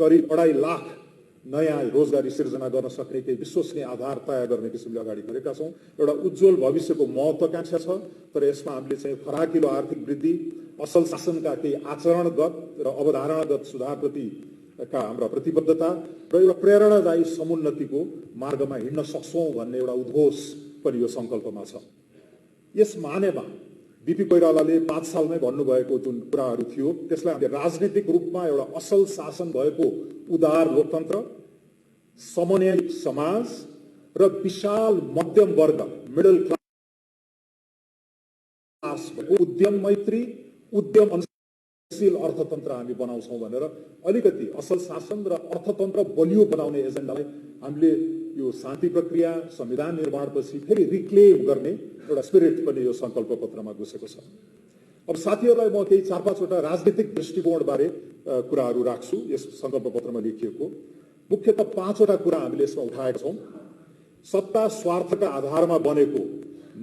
करिब 2.5 लाख नयाँ रोजगारी सिर्जना गर्न सक्ने केही विश्वसनीय आधार तयार गर्ने किसिमले अगाडि बढेका छौँ। एउटा उज्जवल भविष्यको महत्वाकांक्षा छ, तर यसमा हामीले चाहिँ फराकिलो आर्थिक वृद्धि, असल शासनका केही आचरणगत र अवधारणागत सुधारप्रति हाम्रा प्रतिबद्धता र एउटा प्रेरणादायी समुन्नतिको मार्गमा हिँड्न सक्छौँ भन्ने एउटा उद्घोष पनि यो सङ्कल्पमा छ। यस मानेमा बीपी कोइरालाले 5 सालमै भन्नुभएको जुन कुराहरू थियो त्यसलाई हामीले राजनीतिक रूपमा एउटा असल शासन भएको उदार लोकतन्त्र, समन्वयित समाज र विशाल मध्यम वर्ग मिडल क्लास उद्यम मैत्री, उद्यम अनुशील अर्थतन्त्र हामी बनाउँछौँ भनेर अलिकति असल शासन र अर्थतन्त्र बलियो बनाउने एजेन्डालाई हामीले यो शान्ति प्रक्रिया, संविधान निर्माणपछि फेरि रिक्लेम गर्ने एउटा स्पिरिट पनि यो संकल्प पत्रमा घुसेको छ। अब साथीहरूलाई म केही 4-5 राजनीतिक दृष्टिकोणबारे कुराहरू राख्छु यस संकल्प पत्रमा लेखिएको। मुख्यतः 5 कुरा हामीले यसमा उठाएका छौँ। सत्ता स्वार्थका आधारमा बनेको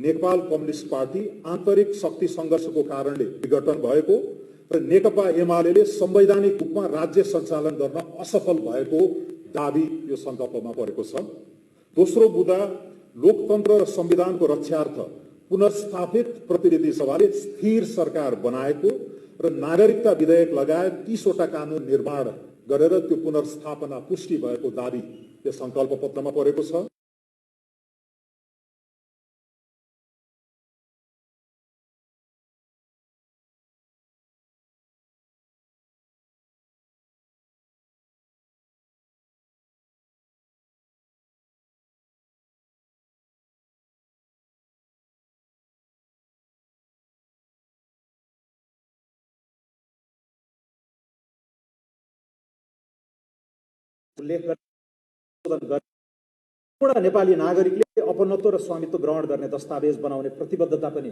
नेपाल कम्युनिस्ट पार्टी आन्तरिक शक्ति सङ्घर्षको कारणले विघटन भएको र नेकपा एमाले संवैधानिक रूपमा राज्य सञ्चालन गर्न असफल भएको दाबी यो संकल्पमा परेको छ। दोस्रो मुद्दा लोकतन्त्र र संविधानको रक्षार्थ पुनर्स्थापित प्रतिनिधि सभाले स्थिर सरकार बनाएको र नागरिकता विधेयक लगायत 30 कानून निर्माण गरेर त्यो पुनर्स्थापना पुष्टि भएको दाबी यो संकल्प पत्रमा परेको छ। उल्लेख गर्ने नेपाली नागरिकले अपनत्व र स्वामित्व ग्रहण गर्ने दस्तावेज बनाउने प्रतिबद्धता पनि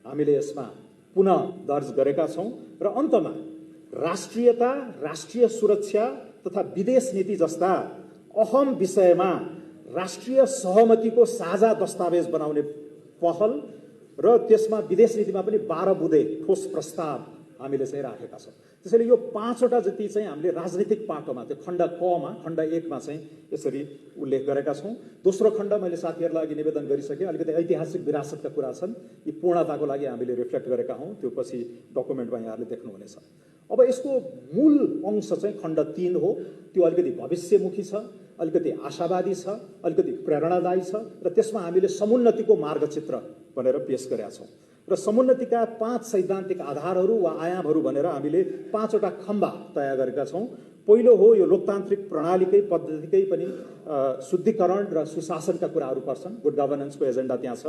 हामीले यसमा पुनः दर्ज गरेका छौँ। र अन्तमा राष्ट्रियता, राष्ट्रिय सुरक्षा तथा विदेश नीति जस्ता अहम विषयमा राष्ट्रिय सहमतिको साझा दस्तावेज बनाउने पहल र त्यसमा विदेश नीतिमा पनि 12 बुँदे ठोस प्रस्ताव हामीले चाहिँ राखेका छौँ। त्यसैले यो 5 जति चाहिँ हामीले राजनीतिक पाटोमा त्यो खण्ड कमा खण्ड 1 मा चाहिँ यसरी उल्लेख गरेका छौँ। दोस्रो खण्ड मैले साथीहरूलाई अघि निवेदन गरिसकेँ, अलिकति ऐतिहासिक विरासतका कुरा छन्, यी पूर्णताको लागि हामीले रिफ्लेक्ट गरेका हौँ, त्यो पछि डकुमेन्टमा यहाँहरूले देख्नुहुनेछ। अब यसको मूल अंश चाहिँ खण्ड 3 हो, त्यो अलिकति भविष्यमुखी छ, अलिकति आशावादी छ, अलिकति प्रेरणादायी छ र त्यसमा हामीले समुन्नतिको मार्गचित्र भनेर पेश गरेका छौँ र समुन्नतिका 5 सैद्धान्तिक आधारहरू वा आयामहरू भनेर हामीले 5 खम्बा तयार गरेका छौँ। पहिलो हो यो लोकतान्त्रिक प्रणालीकै पद्धतिकै पनि शुद्धिकरण र सुशासनका कुराहरू पर्छन्, गुड गभर्नेन्सको एजेन्डा त्यहाँ छ।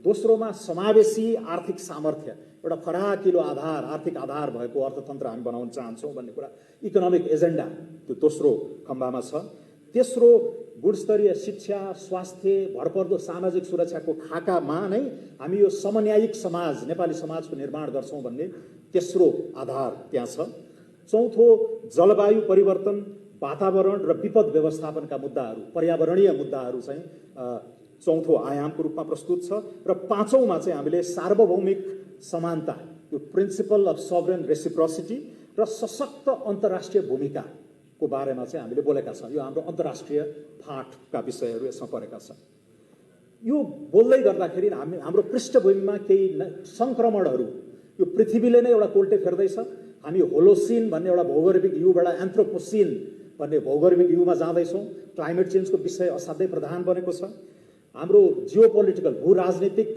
दोस्रोमा समावेशी आर्थिक सामर्थ्य, एउटा फराकिलो आधार, आर्थिक आधार भएको अर्थतन्त्र हामी बनाउन चाहन्छौँ भन्ने कुरा, इकोनोमिक एजेन्डा त्यो दोस्रो खम्बामा छ। तेस्रो गुणस्तरीय शिक्षा, स्वास्थ्य, भरपर्दो सामाजिक सुरक्षाको खाकामा नै हामी यो समन्यायिक समाज, नेपाली समाजको निर्माण गर्छौँ भन्ने तेस्रो आधार त्यहाँ छ। चौथो जलवायु परिवर्तन, वातावरण र विपद व्यवस्थापनका मुद्दाहरू, पर्यावरणीय मुद्दाहरू चाहिँ चौथो आयामको रूपमा प्रस्तुत छ। र पाँचौँमा चाहिँ हामीले सार्वभौमिक समानता, यो प्रिन्सिपल अफ सभरेन रेसिप्रोसिटी र सशक्त अन्तर्राष्ट्रिय भूमिका को बारेमा चाहिँ हामीले बोलेका छौँ। यो हाम्रो अन्तर्राष्ट्रिय फाँटका विषयहरू यसमा परेका छन्। यो बोल्दै गर्दाखेरि हाम्रो पृष्ठभूमिमा केही सङ्क्रमणहरू, यो पृथ्वीले नै एउटा कोल्टे फेर्दैछ। हामी होलोसिन भन्ने एउटा भौगोलिक युगबाट एन्थ्रोपोसिन भन्ने भौगोलिक युगमा जाँदैछौँ। क्लाइमेट चेन्जको विषय असाध्यै प्रधान बनेको छ। हाम्रो जियो पोलिटिकल भू राजनीतिक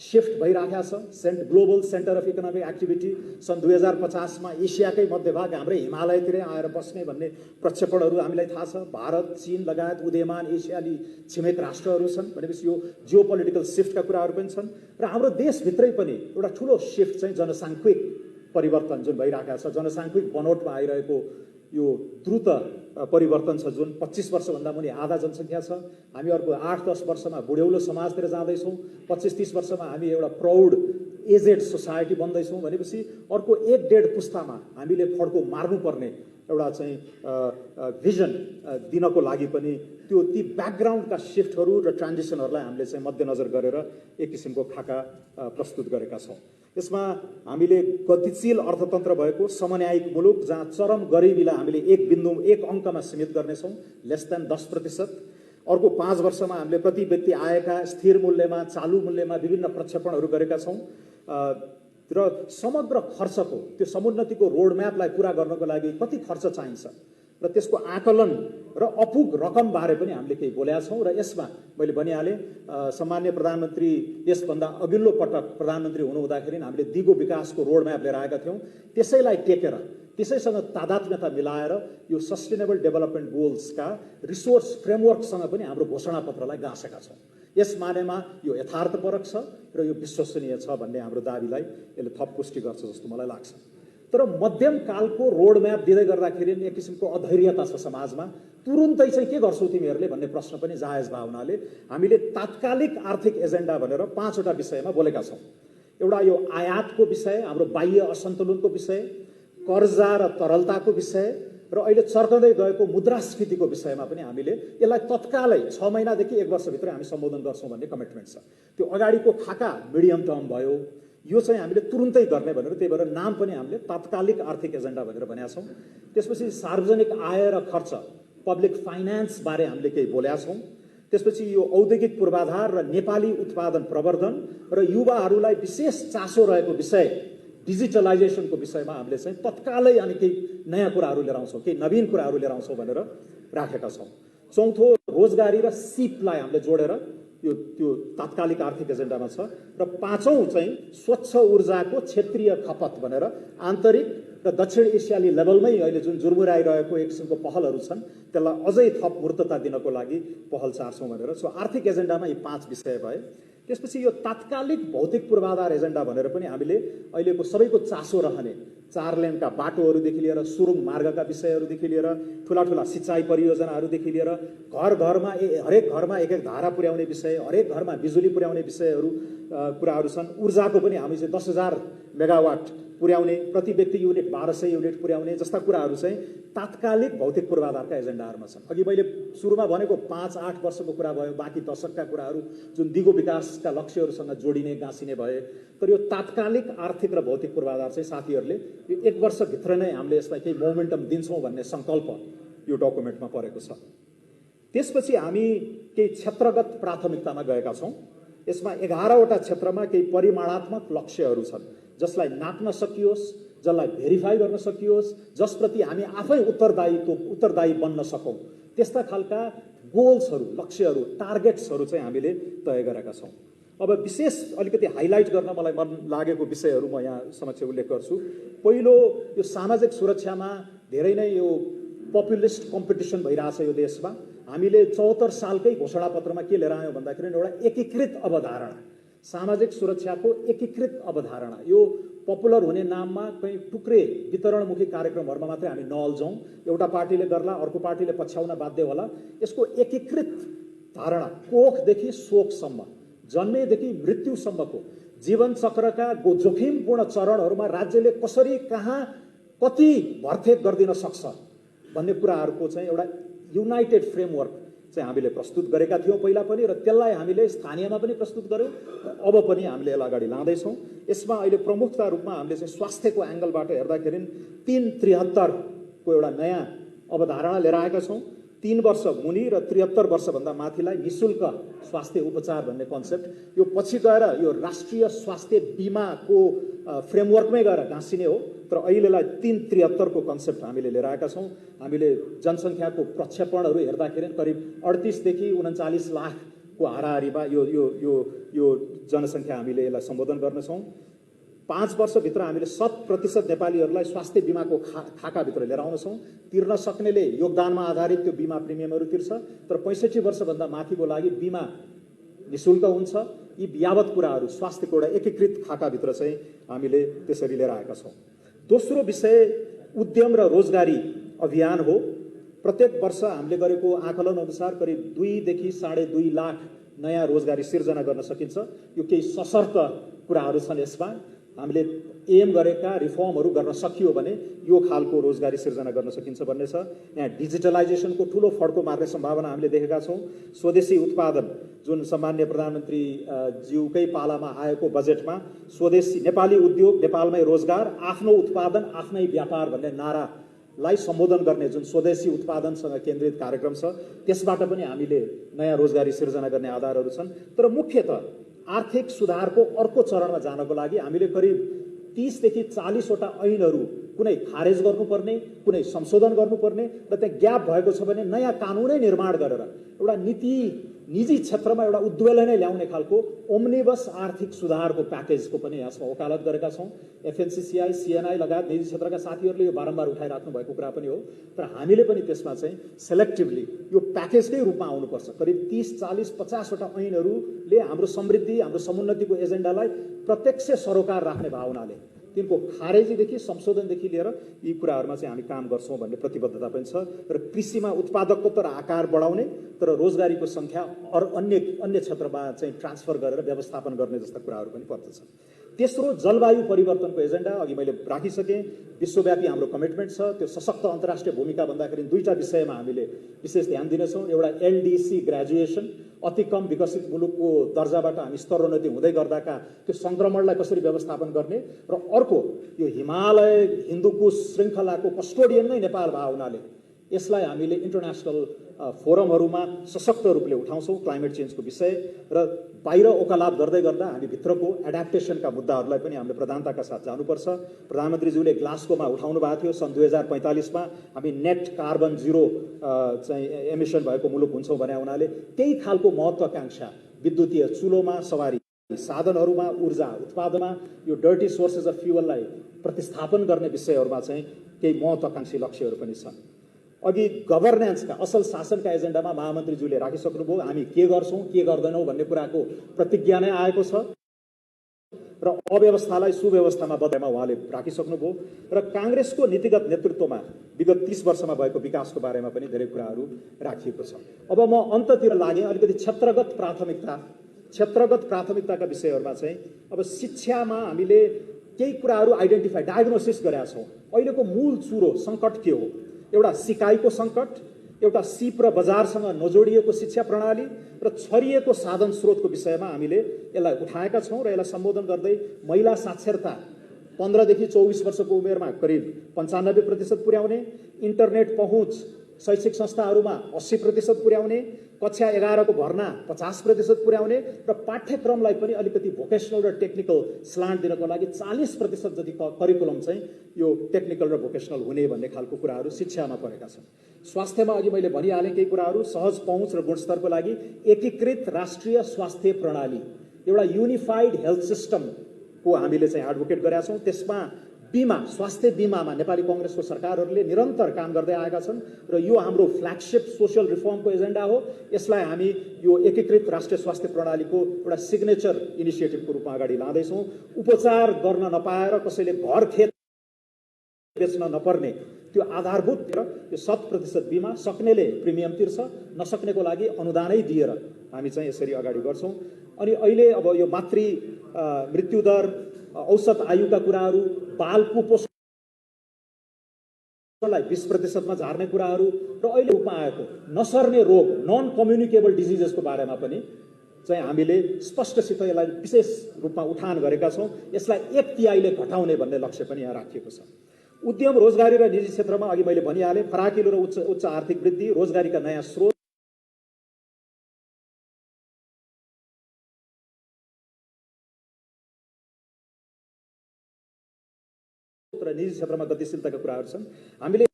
शिफ्ट भइराखेको छ। Global centre of economic activity सन् 2050 एसियाकै मध्यभाग हाम्रै हिमालयतिरै आएर बस्ने भन्ने प्रक्षेपणहरू हामीलाई थाहा छ। भारत, चीन लगायत उदीयमान एसियाली छिमेक राष्ट्रहरू छन् भनेपछि यो जियो पोलिटिकल शिफ्टका कुराहरू पनि छन्। र हाम्रो देशभित्रै पनि एउटा ठुलो शिफ्ट चाहिँ जनसाङ्ख्यिक परिवर्तन जुन भइरहेको छ, जनसाङ्ख्यिक बनोटमा आइरहेको यो द्रुत परिवर्तन छ, जुन 25 वर्षभन्दा मुनि आधा जनसङ्ख्या छ। हामी अर्को 8-10 वर्षमा बुढ्यौलो समाजतिर जाँदैछौँ। 25-30 वर्षमा हामी एउटा प्राउड एजेड सोसाइटी बन्दैछौँ भनेपछि अर्को 1-1.5 पुस्तामा हामीले फड्को मार्नुपर्ने एउटा चाहिँ भिजन दिनको लागि पनि त्यो ती ब्याकग्राउन्डका शिफ्टहरू र ट्रान्जिसनहरूलाई हामीले चाहिँ मध्यनजर गरेर एक किसिमको खाका प्रस्तुत गरेका छौँ। यसमा हामीले गतिशील अर्थतन्त्र भएको समन्यायिक मुलुक जहाँ चरम गरिबीलाई हामीले एक अङ्कमा सीमित गर्नेछौँ, लेस देन 10%। अर्को 5 वर्षमा हामीले प्रति व्यक्ति आयका स्थिर मूल्यमा, चालु मूल्यमा विभिन्न प्रक्षेपणहरू गरेका छौँ र समग्र खर्चको त्यो समुन्नतिको रोडम्यापलाई पुरा गर्नको लागि कति खर्च चाहिन्छ र त्यसको आकलन र अपुग रकम बारे पनि हामीले केही बोलेका छौँ। र यसमा मैले भनिहालेँ, सम्मान्य प्रधानमन्त्री यसभन्दा अघिल्लो पटक प्रधानमन्त्री हुनुहुँदाखेरि हामीले दिगो विकासको रोडम्याप लिएर आएका थियौँ। त्यसैलाई टेकेर, त्यसैसँग तादात्म्यता मिलाएर यो सस्टेनेबल डेभलपमेन्ट गोल्सका रिसोर्स फ्रेमवर्कसँग पनि हाम्रो घोषणापत्रलाई गाँसेका छौँ। यस मानेमा यो यथार्थपरक छ र यो विश्वसनीय छ भन्ने हाम्रो दाबीलाई यसले थप पुष्टि गर्छ जस्तो मलाई लाग्छ। तर मध्यम कालको रोडम्याप दिँदै गर्दाखेरि एक किसिमको अधैर्यता छ समाजमा। तुरुन्तै चाहिँ के गर्छौ तिमीहरूले भन्ने प्रश्न पनि जायज भावनाले हामीले तात्कालिक आर्थिक एजेन्डा भनेर 5वटा विषयमा बोलेका छौँ। एउटा यो आयातको विषय, हाम्रो बाह्य असन्तुलनको विषय, कर्जा र तरलताको विषय र अहिले चर्कँदै गएको मुद्रास्फीतिको विषयमा पनि हामीले यसलाई तत्कालै 6 महिनादेखि 1 वर्षभित्र हामी सम्बोधन गर्छौँ भन्ने कमिटमेन्ट छ। त्यो अगाडिको खाका मिडियम टर्म भयो, यो चाहिँ हामीले तुरुन्तै गर्ने भनेर, त्यही भएर नाम पनि हामीले तात्कालिक आर्थिक एजेन्डा भनेर भनेका छौँ। त्यसपछि सार्वजनिक आय र खर्च, पब्लिक फाइनेन्स बारे हामीले केही बोलेका छौँ। त्यसपछि यो औद्योगिक पूर्वाधार र नेपाली उत्पादन प्रवर्धन र युवाहरूलाई विशेष चासो रहेको विषय डिजिटलाइजेसनको विषयमा हामीले चाहिँ तत्कालै अनि केही नयाँ कुराहरू लिएर आउँछौँ, केही नवीन कुराहरू लिएर आउँछौँ भनेर राखेका छौँ। चौथो, रोजगारी र सिपलाई हामीले जोडेर त्यो तात्कालिक आर्थिक एजेन्डामा छ। र 5औं चाहिँ स्वच्छ ऊर्जाको क्षेत्रीय खपत भनेर आन्तरिक र दक्षिण एसियाली लेभलमै अहिले जुन जुर्मुराइरहेको एक किसिमको पहलहरू छन् त्यसलाई अझै थप मूर्तता दिनको लागि पहल चार्छौँ भनेर। सो आर्थिक एजेन्डामा यी 5 विषय भए। त्यसपछि यो तात्कालिक भौतिक पूर्वाधार एजेन्डा भनेर पनि हामीले अहिलेको सबैको चासो रहने 4 लेनका बाटोहरूदेखि लिएर सुरुङ मार्गका विषयहरूदेखि लिएर ठुला ठुला सिँचाइ परियोजनाहरूदेखि लिएर हरेक घरमा एक धारा पुर्याउने विषय, हरेक घरमा बिजुली पुर्याउने विषयहरू कुराहरू छन्। ऊर्जाको पनि हामी चाहिँ 10,000 मेगावाट पुर्याउने, प्रति व्यक्ति युनिट 1200 युनिट पुर्याउने जस्ता कुराहरू चाहिँ तात्कालिक भौतिक पूर्वाधारका एजेन्डाहरूमा छन्। अघि मैले सुरुमा भनेको 5-8 वर्षको कुरा भयो, बाँकी दशकका कुराहरू जुन दिगो विकासका लक्ष्यहरूसँग जोडिने गाँसिने भए। तर यो तात्कालिक आर्थिक र भौतिक पूर्वाधार चाहिँ साथीहरूले यो 1 वर्षभित्र नै हामीले यसलाई केही मोमेन्टम दिन्छौँ भन्ने सङ्कल्प यो डकुमेन्टमा परेको छ। त्यसपछि हामी केही क्षेत्रगत प्राथमिकतामा गएका छौँ। यसमा 11वटा क्षेत्रमा केही परिमाणात्मक लक्ष्यहरू छन् जसलाई नाप्न सकियोस्, जसलाई भेरिफाई गर्न सकियोस्, जसप्रति हामी आफै उत्तरदायी बन्न सकौँ, त्यस्ता खालका गोल्सहरू, लक्ष्यहरू, टार्गेट्सहरू चाहिँ हामीले तय गरेका छौँ। अब विशेष अलिकति हाइलाइट गर्न मलाई मन लागेको विषयहरू म यहाँ समक्ष उल्लेख गर्छु। पहिलो, यो सामाजिक सुरक्षामा धेरै नै यो पपुलिस्ट कम्पिटिसन भइरहेछ यो देशमा। हामीले 74 सालकै घोषणापत्रमा के लिएर आयौँ भन्दाखेरि एउटा एकीकृत अवधारणा, सामाजिक सुरक्षाको एकीकृत अवधारणा। यो पपुलर हुने नाममा कहीँ टुक्रे वितरणमुखी कार्यक्रमहरूमा मात्रै हामी नअल्झौँ, एउटा पार्टीले गर्ला अर्को पार्टीले पछ्याउन बाध्य होला। यसको एकीकृत धारणा, कोखदेखि शोकसम्म, जन्मेदेखि मृत्युसम्मको जीवन चक्रका जोखिमपूर्ण चरणहरूमा राज्यले कसरी, कहाँ, कति भरथेक गरिदिन सक्छ भन्ने कुराहरूको चाहिँ एउटा युनाइटेड फ्रेमवर्क चाहिँ हामीले प्रस्तुत गरेका थियौँ पहिला पनि, र त्यसलाई हामीले स्थानीयमा पनि प्रस्तुत गर्यौँ, अब पनि हामीले यसलाई अगाडि लाँदैछौँ। यसमा अहिले प्रमुखता रूपमा हामीले चाहिँ स्वास्थ्यको एङ्गलबाट हेर्दाखेरि 373 को एउटा नयाँ अवधारणा लिएर आएका छौँ। 3 वर्ष मुनि र 73 वर्षभन्दा माथिलाई निःशुल्क स्वास्थ्य उपचार भन्ने कन्सेप्ट, यो पछि गएर यो राष्ट्रिय स्वास्थ्य बिमाको फ्रेमवर्कमै गएर गाँसिने हो। तर अहिलेलाई 373 को कन्सेप्ट हामीले लिएर आएका छौँ। हामीले जनसङ्ख्याको प्रक्षेपणहरू हेर्दाखेरि करिब 38 देखि 39 लाखको हाराहारीमा यो जनसङ्ख्या हामीले यसलाई सम्बोधन गर्नेछौँ। 5 वर्षभित्र हामीले 100% नेपालीहरूलाई स्वास्थ्य बिमाको खाकाभित्र लिएर आउनेछौँ। तिर्न सक्नेले योगदानमा आधारित त्यो बिमा प्रिमियमहरू तिर्छ, तर 65 वर्षभन्दा माथिको लागि बिमा निःशुल्क हुन्छ। यी यावत कुराहरू स्वास्थ्यको एउटा एकीकृत खाकाभित्र चाहिँ हामीले त्यसरी लिएर आएका छौँ। दोस्रो विषय उद्यम र रोजगारी अभियान हो। प्रत्येक वर्ष हामीले गरेको आकलन अनुसार करिब 2 देखि 2.5 लाख नयाँ रोजगारी सिर्जना गर्न सकिन्छ। यो केही सशर्त कुराहरू छन्। यसमा हामीले एम गरेका रिफर्महरू गर्न सकियो भने यो खालको रोजगारी सिर्जना गर्न सकिन्छ भन्ने छ। यहाँ डिजिटलाइजेसनको ठुलो फड्को मार्ने सम्भावना हामीले देखेका छौँ। स्वदेशी उत्पादन जुन सामान्य प्रधानमन्त्री ज्यूकै पालामा आएको बजेटमा स्वदेशी नेपाली उद्योग नेपालमै रोजगार आफ्नो उत्पादन आफ्नै व्यापार भन्ने नारालाई सम्बोधन गर्ने जुन स्वदेशी उत्पादनसँग केन्द्रित कार्यक्रम छ त्यसबाट पनि हामीले नयाँ रोजगारी सिर्जना गर्ने आधारहरू छन्। तर मुख्यतः आर्थिक सुधारको अर्को चरणमा जानको लागि हामीले करिब 30 देखि 40 वटा ऐनहरू कुनै खारेज गर्नुपर्ने, कुनै संशोधन गर्नुपर्ने र त्यहाँ ग्याप भएको छ भने नयाँ कानुनै निर्माण गरेर एउटा नीति निजी क्षेत्रमा एउटा उद्वेलनै ल्याउने खालको ओम्निबस आर्थिक सुधारको प्याकेजको पनि यसमा वकालत गरेका छौँ। एफएनसीसीआई, सीएनआई लगायत निजी क्षेत्रका साथीहरूले यो बारम्बार उठाइराख्नु भएको कुरा पनि हो। तर हामीले पनि त्यसमा चाहिँ सेलेक्टिभली यो प्याकेजकै रूपमा आउनुपर्छ। करिब 30, 40, 50 वटा ऐनहरूले हाम्रो समृद्धि, हाम्रो समुन्नतिको एजेन्डालाई प्रत्यक्ष सरोकार राख्ने भावनाले तिनको खारेजीदेखि संशोधनदेखि लिएर यी कुराहरूमा चाहिँ हामी काम गर्छौँ भन्ने प्रतिबद्धता पनि छ। र कृषिमा उत्पादकत्व र आकार बढाउने तर रोजगारीको सङ्ख्या अन्य क्षेत्रमा चाहिँ ट्रान्सफर गरेर व्यवस्थापन गर्ने जस्ता कुराहरू पनि पर्दछ। तेस्रो, जलवायु परिवर्तनको एजेन्डा अघि मैले राखिसकेँ। विश्वव्यापी हाम्रो कमिटमेन्ट छ। त्यो सशक्त अन्तर्राष्ट्रिय भूमिका भन्दाखेरि दुईटा विषयमा हामीले विशेष ध्यान दिनेछौँ। एउटा एलडीसी ग्रेजुएसन, अति कम विकसित मुलुकको दर्जाबाट हामी स्तरोन्नति हुँदै गर्दाका त्यो सङ्क्रमणलाई कसरी व्यवस्थापन गर्ने, र अर्को यो हिमालय हिन्दुकुश श्रृङ्खलाको कस्टोडियन नै नेपाल भए हुनाले यसलाई हामीले इन्टरनेसनल फोरमहरूमा सशक्त रूपले उठाउँछौँ क्लाइमेट चेन्जको विषय, र बाहिर ओकालात गर्दै गर्दा हामी भित्रको एडाप्टेसनका मुद्दाहरूलाई पनि हामीले प्रधानताका साथ जानुपर्छ। प्रधानमन्त्रीज्यूले ग्लास्गोमा उठाउनु भएको थियो सन् 2045मा हामी नेट कार्बन जिरो चाहिँ एमिसन भएको मुलुक हुन्छौँ भने हुनाले त्यही खालको महत्त्वाकांक्षा विद्युतीय चुलोमा सवारी साधनहरूमा ऊर्जा उत्पादनमा यो डर्टी सोर्सेस अफ फ्युअललाई प्रतिस्थापन गर्ने विषयहरूमा चाहिँ केही महत्त्वाकांक्षी लक्ष्यहरू पनि छन्। अघि गभर्नेन्सका असल शासनका एजेन्डामा महामन्त्रीज्यूले राखिसक्नुभयो। हामी के गर्छौँ के गर्दैनौँ भन्ने कुराको प्रतिज्ञा नै आएको छ र अव्यवस्थालाई सुव्यवस्थामा बदल्नमा उहाँले राखिसक्नुभयो। र काङ्ग्रेसको नीतिगत नेतृत्वमा विगत 30 वर्षमा भएको विकासको बारेमा पनि धेरै कुराहरू राखिएको छ। अब म अन्ततिर लागेँ। अलिकति क्षेत्रगत प्राथमिकताका विषयहरूमा चाहिँ अब शिक्षामा हामीले केही कुराहरू आइडेन्टिफाई डायग्नोसिस गरेका छौँ। अहिलेको मूल चुरो सङ्कट के हो? एउटा सिकाइको सङ्कट, एउटा सिप र बजारसँग नजोडिएको शिक्षा प्रणाली र छरिएको साधन स्रोतको विषयमा हामीले यसलाई उठाएका छौँ र यसलाई सम्बोधन गर्दै महिला साक्षरता 15 देखि 24 वर्षको उमेरमा करिब 95% पुर्याउने, इन्टरनेट पहुँच शैक्षिक संस्थाहरूमा 80% पुर्याउने, कक्षा 11 को भर्ना 50% पुर्याउने र पाठ्यक्रमलाई पनि अलिकति भोकेसनल र टेक्निकल स्लान्ट दिनको लागि 40% जति करिकुलम चाहिँ यो टेक्निकल र भोकेसनल हुने भन्ने खालको कुराहरू शिक्षामा परेका छन्। स्वास्थ्यमा अघि मैले भनिहालेँ केही कुराहरू। सहज पहुँच र गुणस्तरको लागि एकीकृत राष्ट्रिय स्वास्थ्य प्रणाली, एउटा युनिफाइड हेल्थ सिस्टमको हामीले चाहिँ एडभोकेट गरेका छौँ। त्यसमा बीमा, स्वास्थ्य बीमामा नेपाली कांग्रेसको सरकारहरूले निरन्तर काम गर्दै आएका छन् र यो हाम्रो फ्ल्यागशिप सोशल रिफर्मको एजेन्डा हो। यसलाई हामी यो एकीकृत राष्ट्रिय स्वास्थ्य प्रणालीको एउटा सिग्नेचर इनिसिएटिभको रूपमा अगाडि लाँदैछौँ। उपचार गर्न नपाएर कसैले घर खेत बेच्न नपर्ने त्यो आधारभूत र यो 100% बीमा, सक्नेले प्रिमियम तिर्छ, नसक्नेको लागि अनुदानै दिएर हामी चाहिँ यसरी अगाडि गर्छौँ। अनि अहिले अब यो मातृ मृत्युदर, औसत आयुका कुराहरू, बाल कुपोषणलाई 20% मा झार्ने कुराहरू र अहिले रूपमा आएको नसर्ने रोग, नन कम्युनिकेबल डिजिजेसको बारेमा पनि चाहिँ हामीले स्पष्टसित यसलाई विशेष रूपमा उठान गरेका छौँ। यसलाई 1/3 घटाउने भन्ने लक्ष्य पनि यहाँ राखिएको छ। उद्यम, रोजगारी र निजी क्षेत्रमा अघि मैले भनिहालेँ, फराकिलो र उच्च आर्थिक वृद्धि, रोजगारीका नयाँ स्रोत र निजी क्षेत्रमा गतिशीलताका कुराहरू छन्। हामीले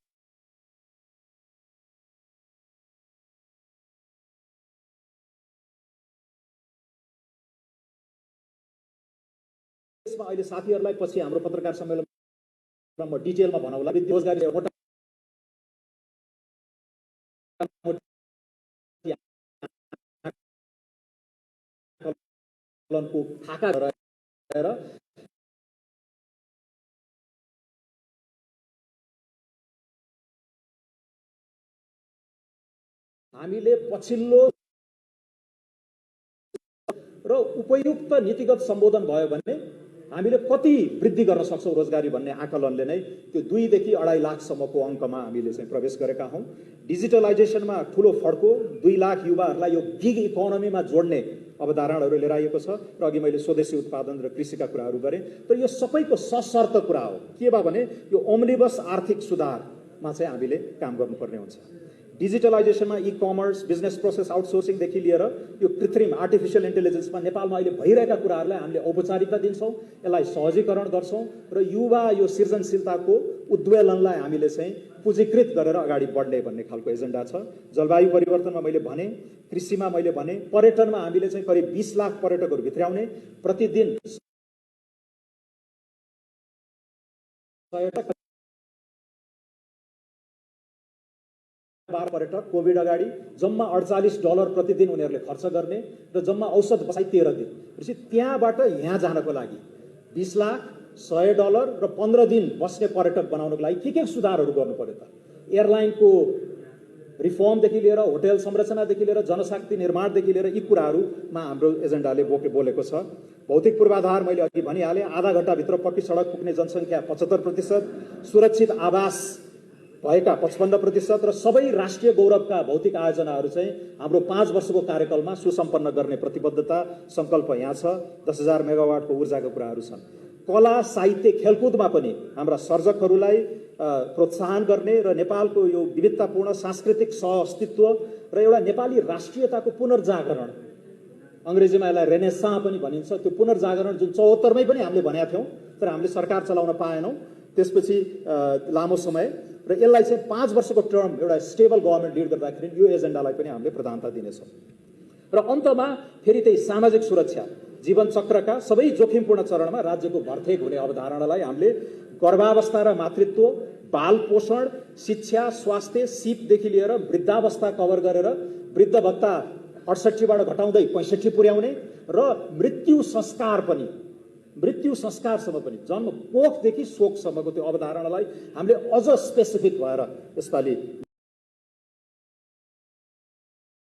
यसमा अहिले साथीहरूलाई पछि हाम्रो पत्रकार सम्मेलनमा म डिटेलमा भनौँला। रोजगारी को थाका रहेर हामीले पछिल्लो र उपयुक्त नीतिगत सम्बोधन भयो भने हामीले कति वृद्धि गर्न सक्छौँ रोजगारी भन्ने आकलनले नै त्यो 2 देखि 2.5 लाखसम्मको अङ्कमा हामीले चाहिँ प्रवेश गरेका हौँ। डिजिटलाइजेसनमा ठुलो फड्को 2 लाख युवाहरूलाई यो गिग इकोनोमीमा जोड्ने अवधारणाहरू लिएर आइएको छ र अघि मैले स्वदेशी उत्पादन र कृषिका कुराहरू गरेँ। तर यो सबैको सशर्त कुरा हो के बा भने यो ओम्निबस आर्थिक सुधारमा चाहिँ हामीले काम गर्नुपर्ने हुन्छ। डिजिटलाइजेसनमा ई-कमर्स, बिजनेस प्रोसेस आउटसोर्सिङदेखि लिएर यो कृत्रिम आर्टिफिसियल इन्टेलिजेन्समा नेपालमा अहिले भइरहेका कुराहरूलाई हामीले औपचारिकता दिन्छौँ, यसलाई सहजीकरण गर्छौँ र युवा यो सृजनशीलताको उद्वेलनलाई हामीले चाहिँ पुँजीकृत गरेर अगाडि बढ्ने भन्ने खालको एजेन्डा छ। जलवायु परिवर्तनमा मैले भने, कृषिमा मैले भने, पर्यटनमा हामीले चाहिँ करिब 20 लाख पर्यटकहरू भित्राउने, प्रतिदिन पर्यटक कोभिड अगाडि जम्मा $48 प्रतिदिन उनीहरूले खर्च गर्ने र जम्मा औसत बसाइ 13 दिन। पछि त्यहाँबाट यहाँ जानको लागि 20 लाख, $100 र 15 दिन बस्ने पर्यटक बनाउनको लागि के सुधारहरू गर्नु पर्यो त? एयरलाइनको रिफर्मदेखि लिएर होटल संरचनादेखि लिएर जनशक्ति निर्माणदेखि लिएर यी कुराहरूमा हाम्रो एजेन्डाले बोलेको छ। भौतिक पूर्वाधार मैले अघि भनिहालेँ, आधा घण्टाभित्र पक्की सडक पुग्ने जनसङ्ख्या 75%, सुरक्षित आवास भएका 55% र सबै राष्ट्रिय गौरवका भौतिक आयोजनाहरू चाहिँ हाम्रो 5 वर्षको कार्यकालमा सुसम्पन्न गर्ने प्रतिबद्धता सङ्कल्प यहाँ छ। 10,000 मेगावाटको ऊर्जाका कुराहरू छन्। कला, साहित्य, खेलकुदमा पनि हाम्रा सर्जकहरूलाई प्रोत्साहन गर्ने र नेपालको यो विविधतापूर्ण सांस्कृतिक सहअस्तित्व र एउटा नेपाली राष्ट्रियताको पुनर्जागरण, अङ्ग्रेजीमा यसलाई रेनेसाँ पनि भनिन्छ, त्यो पुनर्जागरण जुन 74मै पनि हामीले भनेका थियौँ तर हामीले सरकार चलाउन पाएनौँ, त्यसपछि लामो समय र यसलाई चाहिँ 5 वर्षको टर्म एउटा स्टेबल गभर्मेन्ट लिड गर्दाखेरि यो एजेन्डालाई पनि हामीले प्रधानता दिनेछौँ। र अन्तमा फेरि त्यही सामाजिक सुरक्षा, जीवन चक्रका सबै जोखिमपूर्ण चरणमा राज्यको भरथेक हुने अवधारणालाई हामीले गर्भावस्था र मातृत्व, बाल पोषण, शिक्षा, स्वास्थ्य, सिपदेखि लिएर वृद्धावस्था कभर गरेर वृद्ध भत्ता 68बाट घटाउँदै 65 पुर्याउने र मृत्यु संस्कारसम्म पनि जन्म कोखदेखि शोकसम्मको त्यो अवधारणालाई हामीले अझ स्पेसिफिक भएर यसपालि